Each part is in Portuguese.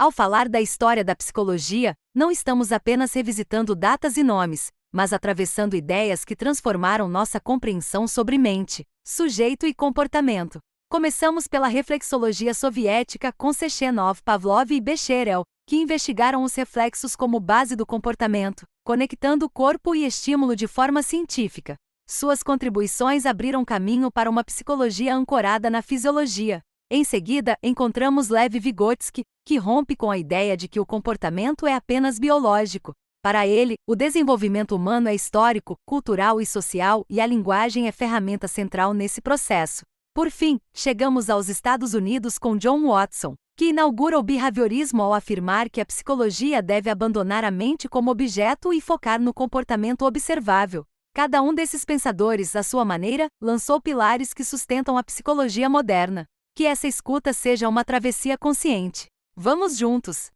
Ao falar da história da psicologia, não estamos apenas revisitando datas e nomes, mas atravessando ideias que transformaram nossa compreensão sobre mente, sujeito e comportamento. Começamos pela reflexologia soviética com Sechenov, Pavlov e Becherel, que investigaram os reflexos como base do comportamento, conectando corpo e estímulo de forma científica. Suas contribuições abriram caminho para uma psicologia ancorada na fisiologia. Em seguida, encontramos Lev Vygotsky, que rompe com a ideia de que o comportamento é apenas biológico. Para ele, o desenvolvimento humano é histórico, cultural e social, e a linguagem é ferramenta central nesse processo. Por fim, chegamos aos Estados Unidos com John Watson, que inaugura o behaviorismo ao afirmar que a psicologia deve abandonar a mente como objeto e focar no comportamento observável. Cada um desses pensadores, à sua maneira, lançou pilares que sustentam a psicologia moderna. Que essa escuta seja uma travessia consciente. Vamos juntos!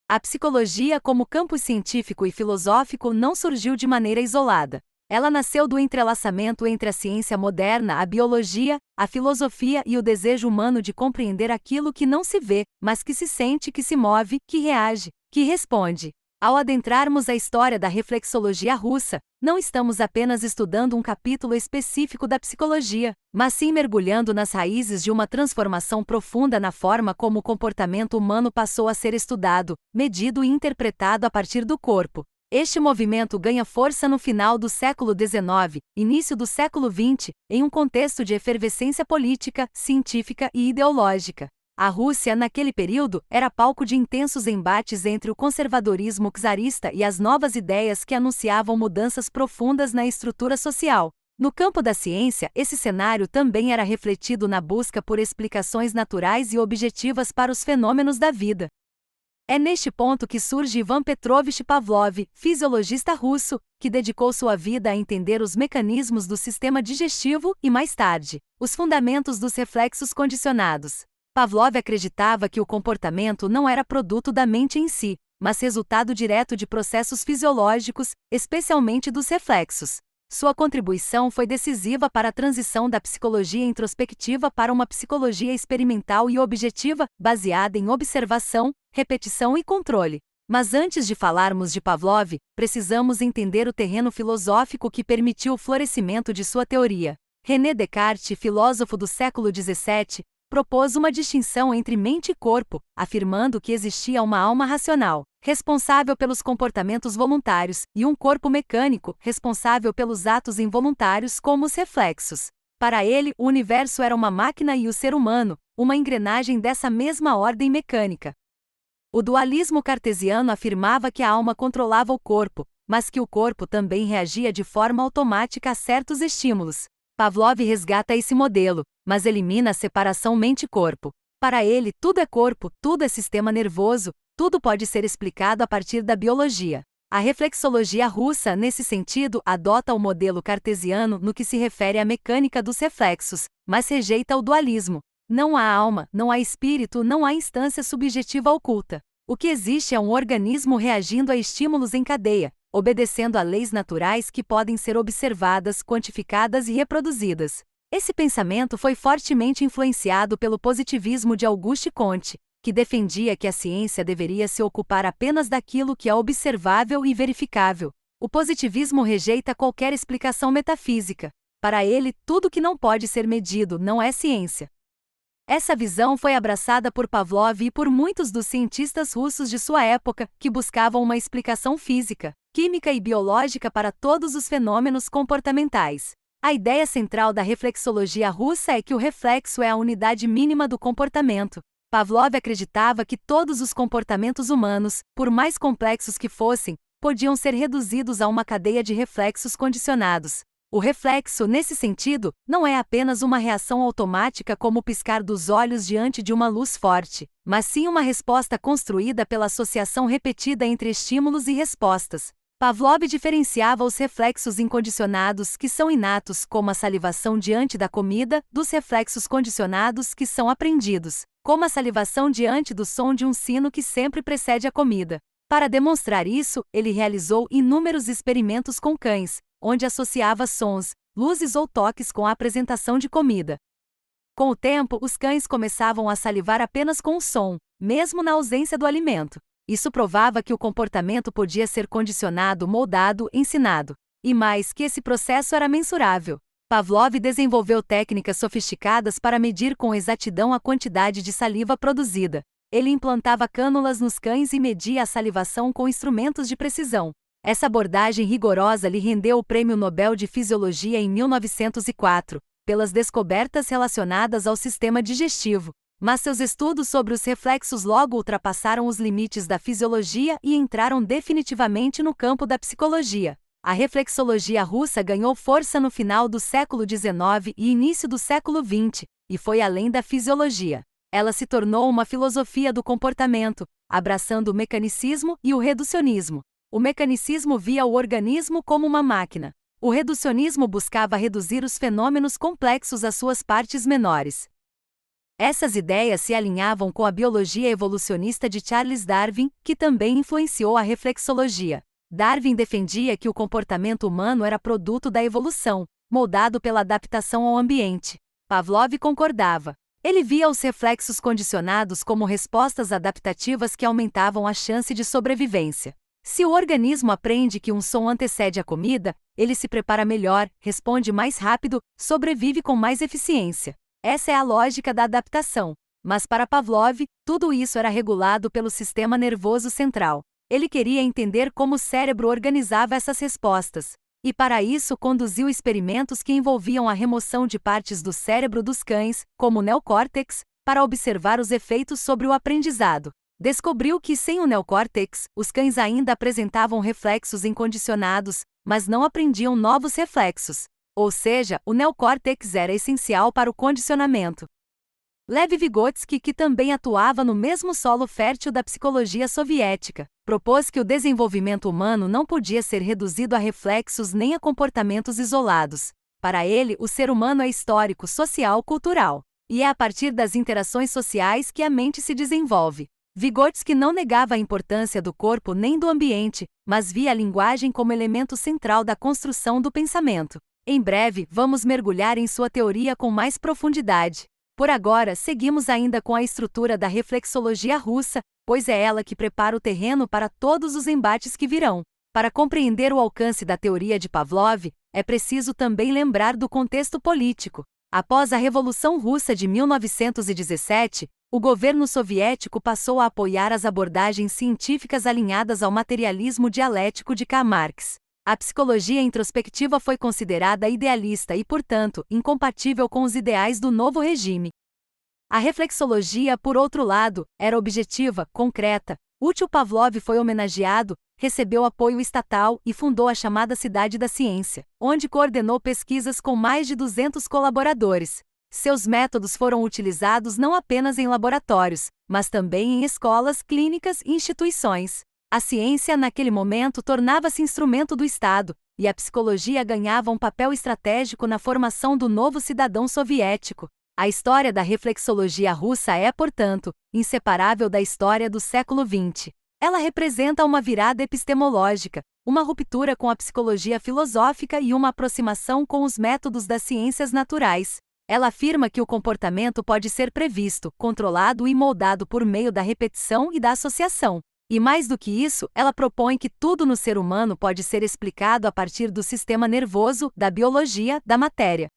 A psicologia como campo científico e filosófico não surgiu de maneira isolada. Ela nasceu do entrelaçamento entre a ciência moderna, a biologia, a filosofia e o desejo humano de compreender aquilo que não se vê, mas que se sente, que se move, que reage, que responde. Ao adentrarmos a história da reflexologia russa, não estamos apenas estudando um capítulo específico da psicologia, mas sim mergulhando nas raízes de uma transformação profunda na forma como o comportamento humano passou a ser estudado, medido e interpretado a partir do corpo. Este movimento ganha força no final do século XIX, início do século XX, em um contexto de efervescência política, científica e ideológica. A Rússia, naquele período, era palco de intensos embates entre o conservadorismo czarista e as novas ideias que anunciavam mudanças profundas na estrutura social. No campo da ciência, esse cenário também era refletido na busca por explicações naturais e objetivas para os fenômenos da vida. É neste ponto que surge Ivan Petrovich Pavlov, fisiologista russo, que dedicou sua vida a entender os mecanismos do sistema digestivo e, mais tarde, os fundamentos dos reflexos condicionados. Pavlov acreditava que o comportamento não era produto da mente em si, mas resultado direto de processos fisiológicos, especialmente dos reflexos. Sua contribuição foi decisiva para a transição da psicologia introspectiva para uma psicologia experimental e objetiva, baseada em observação, repetição e controle. Mas antes de falarmos de Pavlov, precisamos entender o terreno filosófico que permitiu o florescimento de sua teoria. René Descartes, filósofo do século XVII, propôs uma distinção entre mente e corpo, afirmando que existia uma alma racional, responsável pelos comportamentos voluntários, e um corpo mecânico, responsável pelos atos involuntários como os reflexos. Para ele, o universo era uma máquina e o ser humano, uma engrenagem dessa mesma ordem mecânica. O dualismo cartesiano afirmava que a alma controlava o corpo, mas que o corpo também reagia de forma automática a certos estímulos. Pavlov resgata esse modelo, mas elimina a separação mente-corpo. Para ele, tudo é corpo, tudo é sistema nervoso, tudo pode ser explicado a partir da biologia. A reflexologia russa, nesse sentido, adota o modelo cartesiano no que se refere à mecânica dos reflexos, mas rejeita o dualismo. Não há alma, não há espírito, não há instância subjetiva oculta. O que existe é um organismo reagindo a estímulos em cadeia, obedecendo a leis naturais que podem ser observadas, quantificadas e reproduzidas. Esse pensamento foi fortemente influenciado pelo positivismo de Auguste Comte, que defendia que a ciência deveria se ocupar apenas daquilo que é observável e verificável. O positivismo rejeita qualquer explicação metafísica. Para ele, tudo que não pode ser medido não é ciência. Essa visão foi abraçada por Pavlov e por muitos dos cientistas russos de sua época, que buscavam uma explicação física, química e biológica para todos os fenômenos comportamentais. A ideia central da reflexologia russa é que o reflexo é a unidade mínima do comportamento. Pavlov acreditava que todos os comportamentos humanos, por mais complexos que fossem, podiam ser reduzidos a uma cadeia de reflexos condicionados. O reflexo, nesse sentido, não é apenas uma reação automática como o piscar dos olhos diante de uma luz forte, mas sim uma resposta construída pela associação repetida entre estímulos e respostas. Pavlov diferenciava os reflexos incondicionados, que são inatos, como a salivação diante da comida, dos reflexos condicionados, que são aprendidos, como a salivação diante do som de um sino que sempre precede a comida. Para demonstrar isso, ele realizou inúmeros experimentos com cães, onde associava sons, luzes ou toques com a apresentação de comida. Com o tempo, os cães começavam a salivar apenas com o som, mesmo na ausência do alimento. Isso provava que o comportamento podia ser condicionado, moldado, ensinado. E mais, que esse processo era mensurável. Pavlov desenvolveu técnicas sofisticadas para medir com exatidão a quantidade de saliva produzida. Ele implantava cânulas nos cães e media a salivação com instrumentos de precisão. Essa abordagem rigorosa lhe rendeu o Prêmio Nobel de Fisiologia em 1904, pelas descobertas relacionadas ao sistema digestivo. Mas seus estudos sobre os reflexos logo ultrapassaram os limites da fisiologia e entraram definitivamente no campo da psicologia. A reflexologia russa ganhou força no final do século XIX e início do século XX, e foi além da fisiologia. Ela se tornou uma filosofia do comportamento, abraçando o mecanicismo e o reducionismo. O mecanicismo via o organismo como uma máquina. O reducionismo buscava reduzir os fenômenos complexos às suas partes menores. Essas ideias se alinhavam com a biologia evolucionista de Charles Darwin, que também influenciou a reflexologia. Darwin defendia que o comportamento humano era produto da evolução, moldado pela adaptação ao ambiente. Pavlov concordava. Ele via os reflexos condicionados como respostas adaptativas que aumentavam a chance de sobrevivência. Se o organismo aprende que um som antecede a comida, ele se prepara melhor, responde mais rápido, sobrevive com mais eficiência. Essa é a lógica da adaptação. Mas para Pavlov, tudo isso era regulado pelo sistema nervoso central. Ele queria entender como o cérebro organizava essas respostas. E para isso conduziu experimentos que envolviam a remoção de partes do cérebro dos cães, como o neocórtex, para observar os efeitos sobre o aprendizado. Descobriu que sem o neocórtex, os cães ainda apresentavam reflexos incondicionados, mas não aprendiam novos reflexos. Ou seja, o neocórtex era essencial para o condicionamento. Lev Vygotsky, que também atuava no mesmo solo fértil da psicologia soviética, propôs que o desenvolvimento humano não podia ser reduzido a reflexos nem a comportamentos isolados. Para ele, o ser humano é histórico, social, cultural. E é a partir das interações sociais que a mente se desenvolve. Vygotsky não negava a importância do corpo nem do ambiente, mas via a linguagem como elemento central da construção do pensamento. Em breve, vamos mergulhar em sua teoria com mais profundidade. Por agora, seguimos ainda com a estrutura da reflexologia russa, pois é ela que prepara o terreno para todos os embates que virão. Para compreender o alcance da teoria de Pavlov, é preciso também lembrar do contexto político. Após a Revolução Russa de 1917, o governo soviético passou a apoiar as abordagens científicas alinhadas ao materialismo dialético de Karl Marx. A psicologia introspectiva foi considerada idealista e, portanto, incompatível com os ideais do novo regime. A reflexologia, por outro lado, era objetiva, concreta, útil. Pavlov foi homenageado, recebeu apoio estatal e fundou a chamada Cidade da Ciência, onde coordenou pesquisas com mais de 200 colaboradores. Seus métodos foram utilizados não apenas em laboratórios, mas também em escolas, clínicas e instituições. A ciência, naquele momento, tornava-se instrumento do Estado, e a psicologia ganhava um papel estratégico na formação do novo cidadão soviético. A história da reflexologia russa é, portanto, inseparável da história do século XX. Ela representa uma virada epistemológica, uma ruptura com a psicologia filosófica e uma aproximação com os métodos das ciências naturais. Ela afirma que o comportamento pode ser previsto, controlado e moldado por meio da repetição e da associação. E mais do que isso, ela propõe que tudo no ser humano pode ser explicado a partir do sistema nervoso, da biologia, da matéria.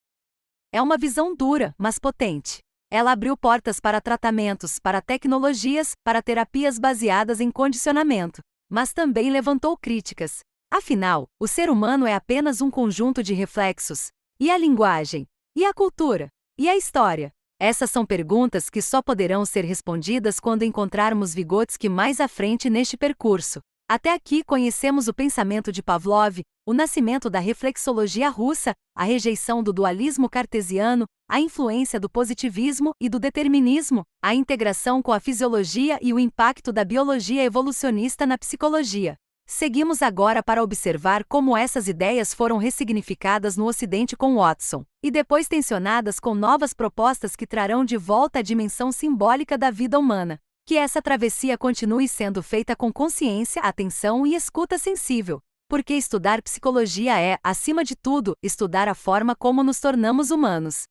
É uma visão dura, mas potente. Ela abriu portas para tratamentos, para tecnologias, para terapias baseadas em condicionamento. Mas também levantou críticas. Afinal, o ser humano é apenas um conjunto de reflexos. E a linguagem? E a cultura? E a história? Essas são perguntas que só poderão ser respondidas quando encontrarmos Vygotsky mais à frente neste percurso. Até aqui conhecemos o pensamento de Pavlov, o nascimento da reflexologia russa, a rejeição do dualismo cartesiano, a influência do positivismo e do determinismo, a integração com a fisiologia e o impacto da biologia evolucionista na psicologia. Seguimos agora para observar como essas ideias foram ressignificadas no Ocidente com Watson, e depois tensionadas com novas propostas que trarão de volta a dimensão simbólica da vida humana. Que essa travessia continue sendo feita com consciência, atenção e escuta sensível. Porque estudar psicologia é, acima de tudo, estudar a forma como nos tornamos humanos.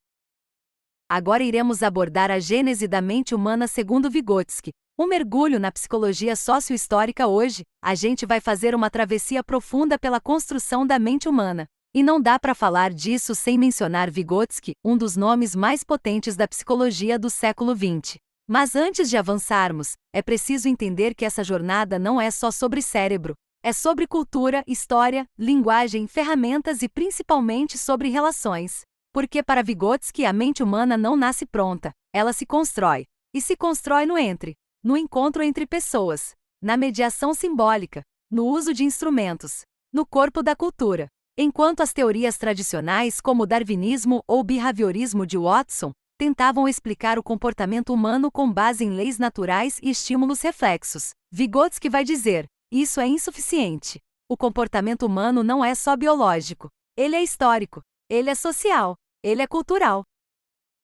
Agora iremos abordar a gênese da mente humana segundo Vygotsky. Um mergulho na psicologia sócio-histórica hoje, a gente vai fazer uma travessia profunda pela construção da mente humana. E não dá para falar disso sem mencionar Vygotsky, um dos nomes mais potentes da psicologia do século XX. Mas antes de avançarmos, é preciso entender que essa jornada não é só sobre cérebro. É sobre cultura, história, linguagem, ferramentas e principalmente sobre relações. Porque para Vygotsky a mente humana não nasce pronta, ela se constrói. E se constrói no encontro entre pessoas, na mediação simbólica, no uso de instrumentos, no corpo da cultura. Enquanto as teorias tradicionais como o darwinismo ou o behaviorismo de Watson tentavam explicar o comportamento humano com base em leis naturais e estímulos reflexos, Vygotsky vai dizer: isso é insuficiente. O comportamento humano não é só biológico. Ele é histórico. Ele é social. Ele é cultural.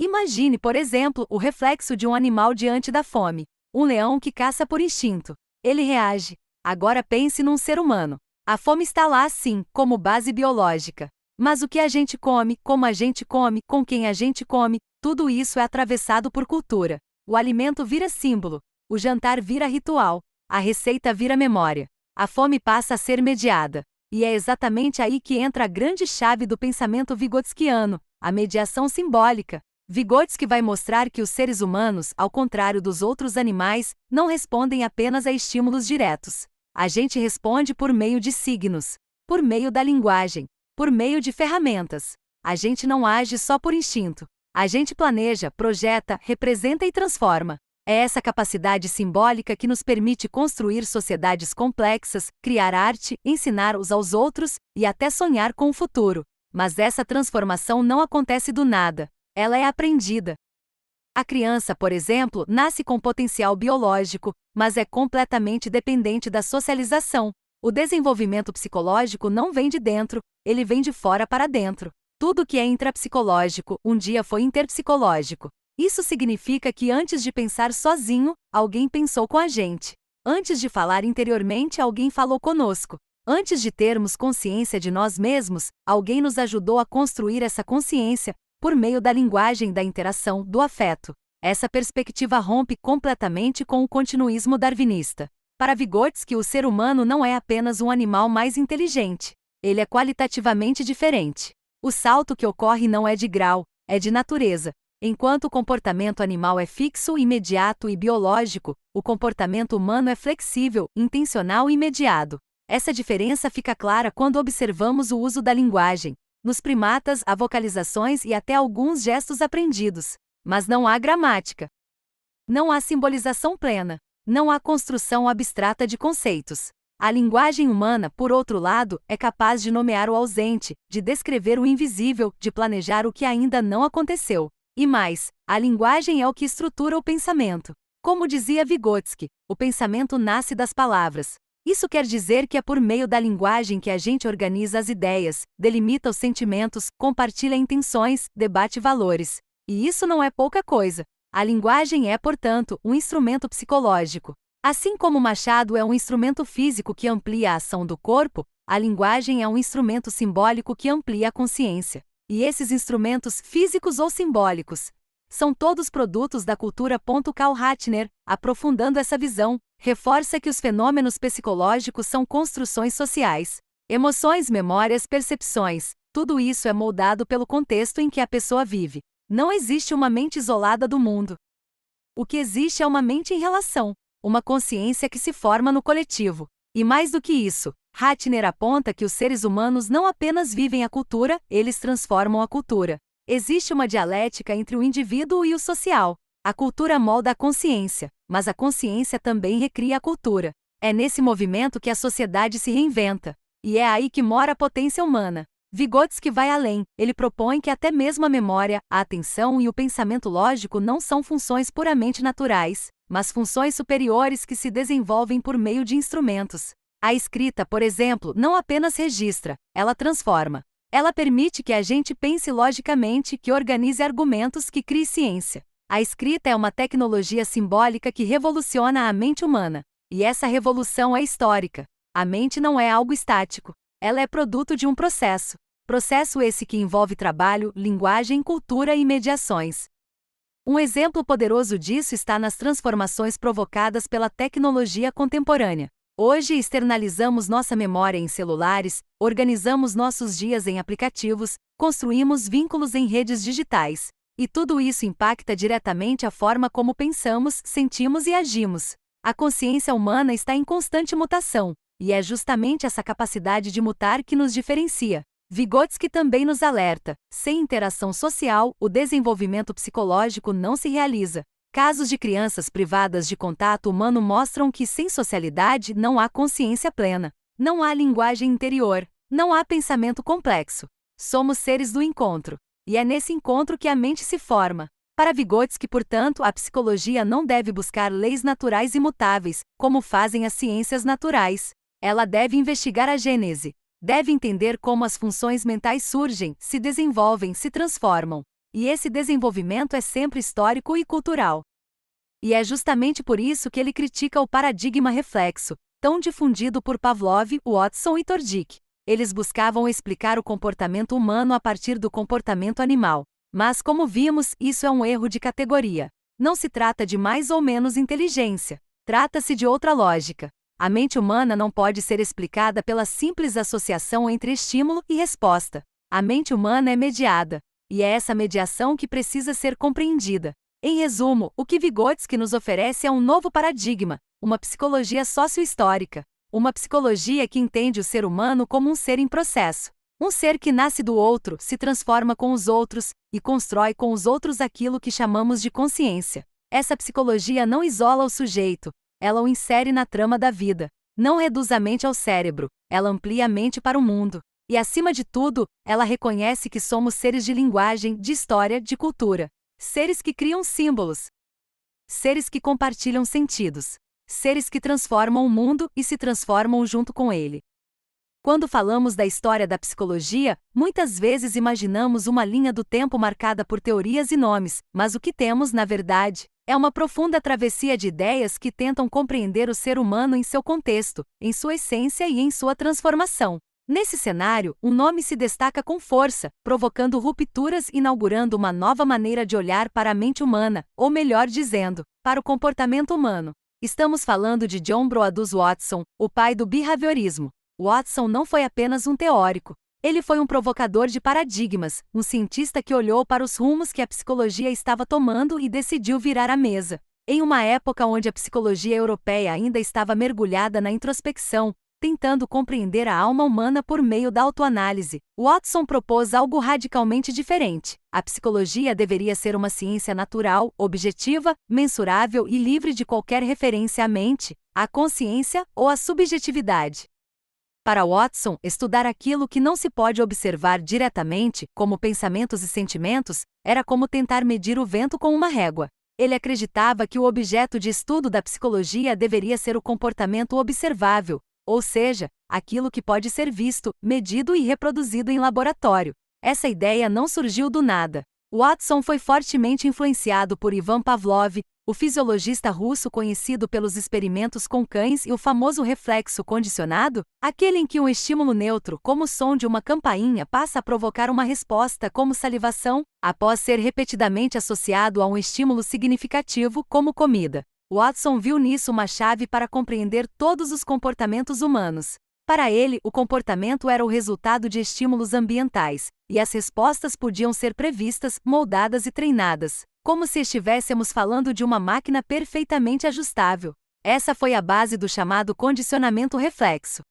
Imagine, por exemplo, o reflexo de um animal diante da fome. Um leão que caça por instinto. Ele reage. Agora pense num ser humano. A fome está lá sim, como base biológica. Mas o que a gente come, como a gente come, com quem a gente come, tudo isso é atravessado por cultura. O alimento vira símbolo. O jantar vira ritual. A receita vira memória. A fome passa a ser mediada. E é exatamente aí que entra a grande chave do pensamento vygotskiano, a mediação simbólica. Vygotsky vai mostrar que os seres humanos, ao contrário dos outros animais, não respondem apenas a estímulos diretos. A gente responde por meio de signos, por meio da linguagem, por meio de ferramentas. A gente não age só por instinto. A gente planeja, projeta, representa e transforma. É essa capacidade simbólica que nos permite construir sociedades complexas, criar arte, ensinar uns aos outros e até sonhar com o futuro. Mas essa transformação não acontece do nada. Ela é aprendida. A criança, por exemplo, nasce com potencial biológico, mas é completamente dependente da socialização. O desenvolvimento psicológico não vem de dentro, ele vem de fora para dentro. Tudo que é intrapsicológico, um dia foi interpsicológico. Isso significa que antes de pensar sozinho, alguém pensou com a gente. Antes de falar interiormente, alguém falou conosco. Antes de termos consciência de nós mesmos, alguém nos ajudou a construir essa consciência, por meio da linguagem da interação, do afeto. Essa perspectiva rompe completamente com o continuismo darwinista. Para Vygotsky, o ser humano não é apenas um animal mais inteligente. Ele é qualitativamente diferente. O salto que ocorre não é de grau, é de natureza. Enquanto o comportamento animal é fixo, imediato e biológico, o comportamento humano é flexível, intencional e mediado. Essa diferença fica clara quando observamos o uso da linguagem. Nos primatas, há vocalizações e até alguns gestos aprendidos. Mas não há gramática. Não há simbolização plena. Não há construção abstrata de conceitos. A linguagem humana, por outro lado, é capaz de nomear o ausente, de descrever o invisível, de planejar o que ainda não aconteceu. E mais, a linguagem é o que estrutura o pensamento. Como dizia Vygotsky, o pensamento nasce das palavras. Isso quer dizer que é por meio da linguagem que a gente organiza as ideias, delimita os sentimentos, compartilha intenções, debate valores. E isso não é pouca coisa. A linguagem é, portanto, um instrumento psicológico. Assim como o machado é um instrumento físico que amplia a ação do corpo, a linguagem é um instrumento simbólico que amplia a consciência. E esses instrumentos, físicos ou simbólicos, são todos produtos da cultura. Karl Ratner, aprofundando essa visão, reforça que os fenômenos psicológicos são construções sociais. Emoções, memórias, percepções, tudo isso é moldado pelo contexto em que a pessoa vive. Não existe uma mente isolada do mundo. O que existe é uma mente em relação, uma consciência que se forma no coletivo. E mais do que isso, Ratner aponta que os seres humanos não apenas vivem a cultura, eles transformam a cultura. Existe uma dialética entre o indivíduo e o social. A cultura molda a consciência, mas a consciência também recria a cultura. É nesse movimento que a sociedade se reinventa. E é aí que mora a potência humana. Vygotsky vai além, ele propõe que até mesmo a memória, a atenção e o pensamento lógico não são funções puramente naturais, mas funções superiores que se desenvolvem por meio de instrumentos. A escrita, por exemplo, não apenas registra, ela transforma. Ela permite que a gente pense logicamente, que organize argumentos, que crie ciência. A escrita é uma tecnologia simbólica que revoluciona a mente humana. E essa revolução é histórica. A mente não é algo estático. Ela é produto de um processo. Processo esse que envolve trabalho, linguagem, cultura e mediações. Um exemplo poderoso disso está nas transformações provocadas pela tecnologia contemporânea. Hoje externalizamos nossa memória em celulares, organizamos nossos dias em aplicativos, construímos vínculos em redes digitais. E tudo isso impacta diretamente a forma como pensamos, sentimos e agimos. A consciência humana está em constante mutação, e é justamente essa capacidade de mutar que nos diferencia. Vygotsky também nos alerta: sem interação social, o desenvolvimento psicológico não se realiza. Casos de crianças privadas de contato humano mostram que sem socialidade não há consciência plena, não há linguagem interior, não há pensamento complexo. Somos seres do encontro, e é nesse encontro que a mente se forma. Para Vygotsky, portanto, a psicologia não deve buscar leis naturais imutáveis, como fazem as ciências naturais. Ela deve investigar a gênese. Deve entender como as funções mentais surgem, se desenvolvem, se transformam. E esse desenvolvimento é sempre histórico e cultural. E é justamente por isso que ele critica o paradigma reflexo, tão difundido por Pavlov, Watson e Tordick. Eles buscavam explicar o comportamento humano a partir do comportamento animal. Mas, como vimos, isso é um erro de categoria. Não se trata de mais ou menos inteligência. Trata-se de outra lógica. A mente humana não pode ser explicada pela simples associação entre estímulo e resposta. A mente humana é mediada. E é essa mediação que precisa ser compreendida. Em resumo, o que Vygotsky nos oferece é um novo paradigma, uma psicologia sócio-histórica. Uma psicologia que entende o ser humano como um ser em processo. Um ser que nasce do outro, se transforma com os outros, e constrói com os outros aquilo que chamamos de consciência. Essa psicologia não isola o sujeito, ela o insere na trama da vida. Não reduz a mente ao cérebro, ela amplia a mente para o mundo. E acima de tudo, ela reconhece que somos seres de linguagem, de história, de cultura. Seres que criam símbolos. Seres que compartilham sentidos. Seres que transformam o mundo e se transformam junto com ele. Quando falamos da história da psicologia, muitas vezes imaginamos uma linha do tempo marcada por teorias e nomes, mas o que temos, na verdade, é uma profunda travessia de ideias que tentam compreender o ser humano em seu contexto, em sua essência e em sua transformação. Nesse cenário, um nome se destaca com força, provocando rupturas e inaugurando uma nova maneira de olhar para a mente humana, ou melhor dizendo, para o comportamento humano. Estamos falando de John Broadus Watson, o pai do behaviorismo. Watson não foi apenas um teórico. Ele foi um provocador de paradigmas, um cientista que olhou para os rumos que a psicologia estava tomando e decidiu virar a mesa. Em uma época onde a psicologia europeia ainda estava mergulhada na introspecção, tentando compreender a alma humana por meio da autoanálise, Watson propôs algo radicalmente diferente. A psicologia deveria ser uma ciência natural, objetiva, mensurável e livre de qualquer referência à mente, à consciência ou à subjetividade. Para Watson, estudar aquilo que não se pode observar diretamente, como pensamentos e sentimentos, era como tentar medir o vento com uma régua. Ele acreditava que o objeto de estudo da psicologia deveria ser o comportamento observável, ou seja, aquilo que pode ser visto, medido e reproduzido em laboratório. Essa ideia não surgiu do nada. Watson foi fortemente influenciado por Ivan Pavlov, o fisiologista russo conhecido pelos experimentos com cães e o famoso reflexo condicionado, aquele em que um estímulo neutro, como o som de uma campainha, passa a provocar uma resposta como salivação, após ser repetidamente associado a um estímulo significativo, como comida. Watson viu nisso uma chave para compreender todos os comportamentos humanos. Para ele, o comportamento era o resultado de estímulos ambientais, e as respostas podiam ser previstas, moldadas e treinadas, como se estivéssemos falando de uma máquina perfeitamente ajustável. Essa foi a base do chamado condicionamento reflexo,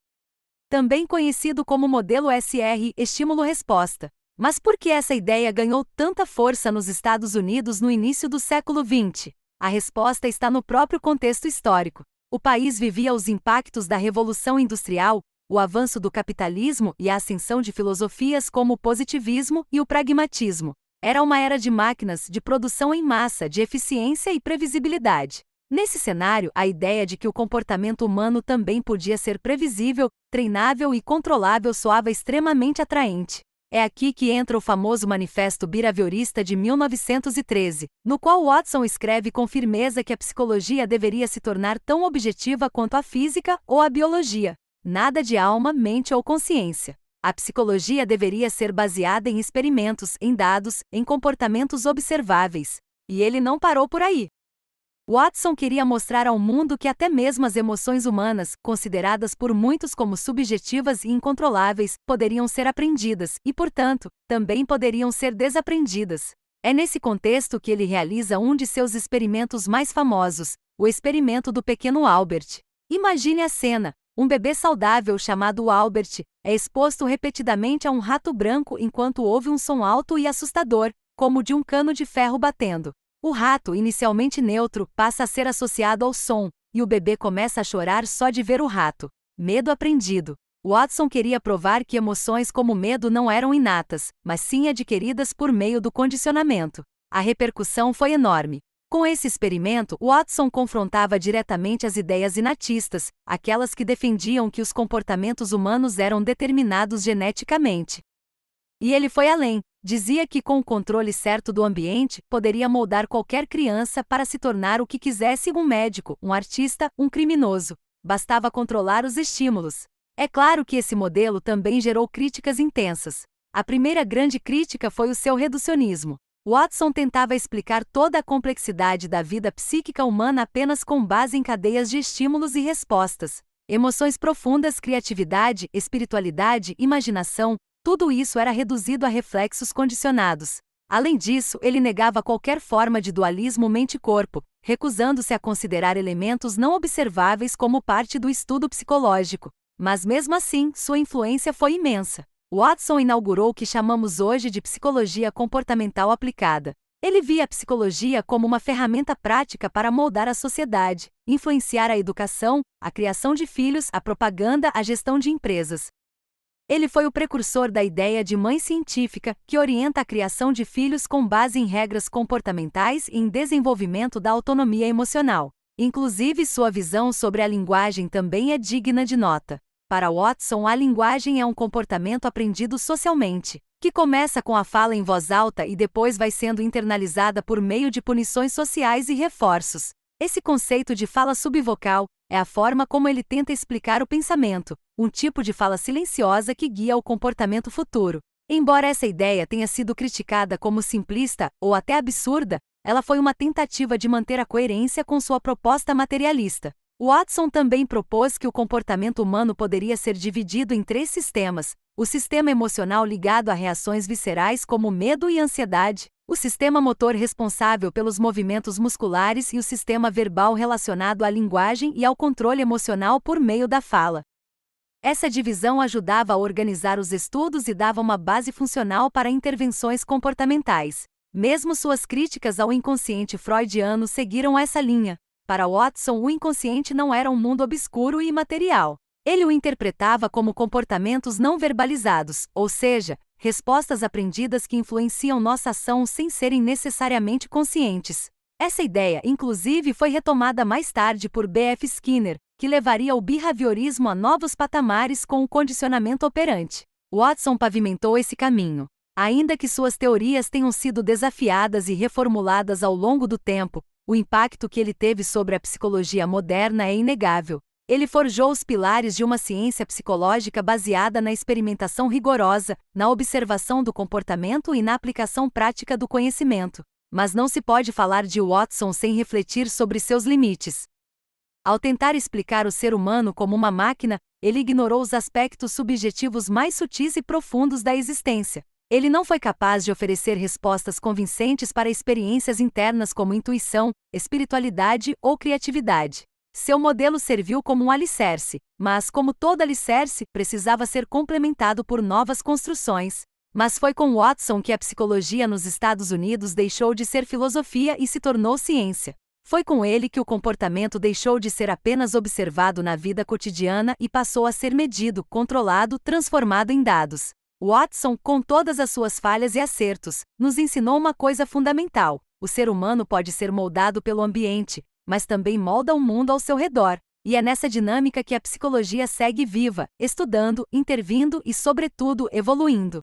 também conhecido como modelo SR, estímulo-resposta. Mas por que essa ideia ganhou tanta força nos Estados Unidos no início do século XX? A resposta está no próprio contexto histórico. O país vivia os impactos da Revolução Industrial, o avanço do capitalismo e a ascensão de filosofias como o positivismo e o pragmatismo. Era uma era de máquinas, de produção em massa, de eficiência e previsibilidade. Nesse cenário, a ideia de que o comportamento humano também podia ser previsível, treinável e controlável soava extremamente atraente. É aqui que entra o famoso Manifesto Behaviorista de 1913, no qual Watson escreve com firmeza que a psicologia deveria se tornar tão objetiva quanto a física ou a biologia. Nada de alma, mente ou consciência. A psicologia deveria ser baseada em experimentos, em dados, em comportamentos observáveis. E ele não parou por aí. Watson queria mostrar ao mundo que até mesmo as emoções humanas, consideradas por muitos como subjetivas e incontroláveis, poderiam ser aprendidas e, portanto, também poderiam ser desaprendidas. É nesse contexto que ele realiza um de seus experimentos mais famosos, o experimento do pequeno Albert. Imagine a cena: um bebê saudável chamado Albert é exposto repetidamente a um rato branco enquanto ouve um som alto e assustador, como o de um cano de ferro batendo. O rato, inicialmente neutro, passa a ser associado ao som, e o bebê começa a chorar só de ver o rato. Medo aprendido. Watson queria provar que emoções como medo não eram inatas, mas sim adquiridas por meio do condicionamento. A repercussão foi enorme. Com esse experimento, Watson confrontava diretamente as ideias inatistas, aquelas que defendiam que os comportamentos humanos eram determinados geneticamente. E ele foi além. Dizia que com o controle certo do ambiente, poderia moldar qualquer criança para se tornar o que quisesse: um médico, um artista, um criminoso. Bastava controlar os estímulos. É claro que esse modelo também gerou críticas intensas. A primeira grande crítica foi o seu reducionismo. Watson tentava explicar toda a complexidade da vida psíquica humana apenas com base em cadeias de estímulos e respostas. Emoções profundas, criatividade, espiritualidade, imaginação, tudo isso era reduzido a reflexos condicionados. Além disso, ele negava qualquer forma de dualismo mente-corpo, recusando-se a considerar elementos não observáveis como parte do estudo psicológico. Mas mesmo assim, sua influência foi imensa. Watson inaugurou o que chamamos hoje de psicologia comportamental aplicada. Ele via a psicologia como uma ferramenta prática para moldar a sociedade, influenciar a educação, a criação de filhos, a propaganda, a gestão de empresas. Ele foi o precursor da ideia de mãe científica, que orienta a criação de filhos com base em regras comportamentais e em desenvolvimento da autonomia emocional. Inclusive, sua visão sobre a linguagem também é digna de nota. Para Watson, a linguagem é um comportamento aprendido socialmente, que começa com a fala em voz alta e depois vai sendo internalizada por meio de punições sociais e reforços. Esse conceito de fala subvocal é a forma como ele tenta explicar o pensamento, um tipo de fala silenciosa que guia o comportamento futuro. Embora essa ideia tenha sido criticada como simplista ou até absurda, ela foi uma tentativa de manter a coerência com sua proposta materialista. Watson também propôs que o comportamento humano poderia ser dividido em 3 sistemas: o sistema emocional ligado a reações viscerais como medo e ansiedade, o sistema motor responsável pelos movimentos musculares e o sistema verbal relacionado à linguagem e ao controle emocional por meio da fala. Essa divisão ajudava a organizar os estudos e dava uma base funcional para intervenções comportamentais. Mesmo suas críticas ao inconsciente freudiano seguiram essa linha. Para Watson, o inconsciente não era um mundo obscuro e imaterial. Ele o interpretava como comportamentos não verbalizados, ou seja, respostas aprendidas que influenciam nossa ação sem serem necessariamente conscientes. Essa ideia, inclusive, foi retomada mais tarde por B.F. Skinner, que levaria o behaviorismo a novos patamares com o condicionamento operante. Watson pavimentou esse caminho. Ainda que suas teorias tenham sido desafiadas e reformuladas ao longo do tempo, o impacto que ele teve sobre a psicologia moderna é inegável. Ele forjou os pilares de uma ciência psicológica baseada na experimentação rigorosa, na observação do comportamento e na aplicação prática do conhecimento. Mas não se pode falar de Watson sem refletir sobre seus limites. Ao tentar explicar o ser humano como uma máquina, ele ignorou os aspectos subjetivos mais sutis e profundos da existência. Ele não foi capaz de oferecer respostas convincentes para experiências internas como intuição, espiritualidade ou criatividade. Seu modelo serviu como um alicerce, mas, como todo alicerce, precisava ser complementado por novas construções. Mas foi com Watson que a psicologia nos Estados Unidos deixou de ser filosofia e se tornou ciência. Foi com ele que o comportamento deixou de ser apenas observado na vida cotidiana e passou a ser medido, controlado, transformado em dados. Watson, com todas as suas falhas e acertos, nos ensinou uma coisa fundamental: o ser humano pode ser moldado pelo ambiente, mas também molda o mundo ao seu redor. E é nessa dinâmica que a psicologia segue viva, estudando, intervindo e, sobretudo, evoluindo.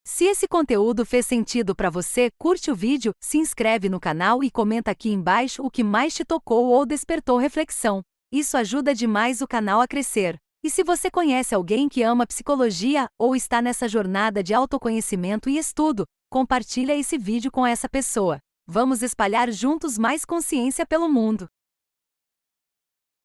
Se esse conteúdo fez sentido para você, curte o vídeo, se inscreve no canal e comenta aqui embaixo o que mais te tocou ou despertou reflexão. Isso ajuda demais o canal a crescer. E se você conhece alguém que ama psicologia ou está nessa jornada de autoconhecimento e estudo, compartilha esse vídeo com essa pessoa. Vamos espalhar juntos mais consciência pelo mundo.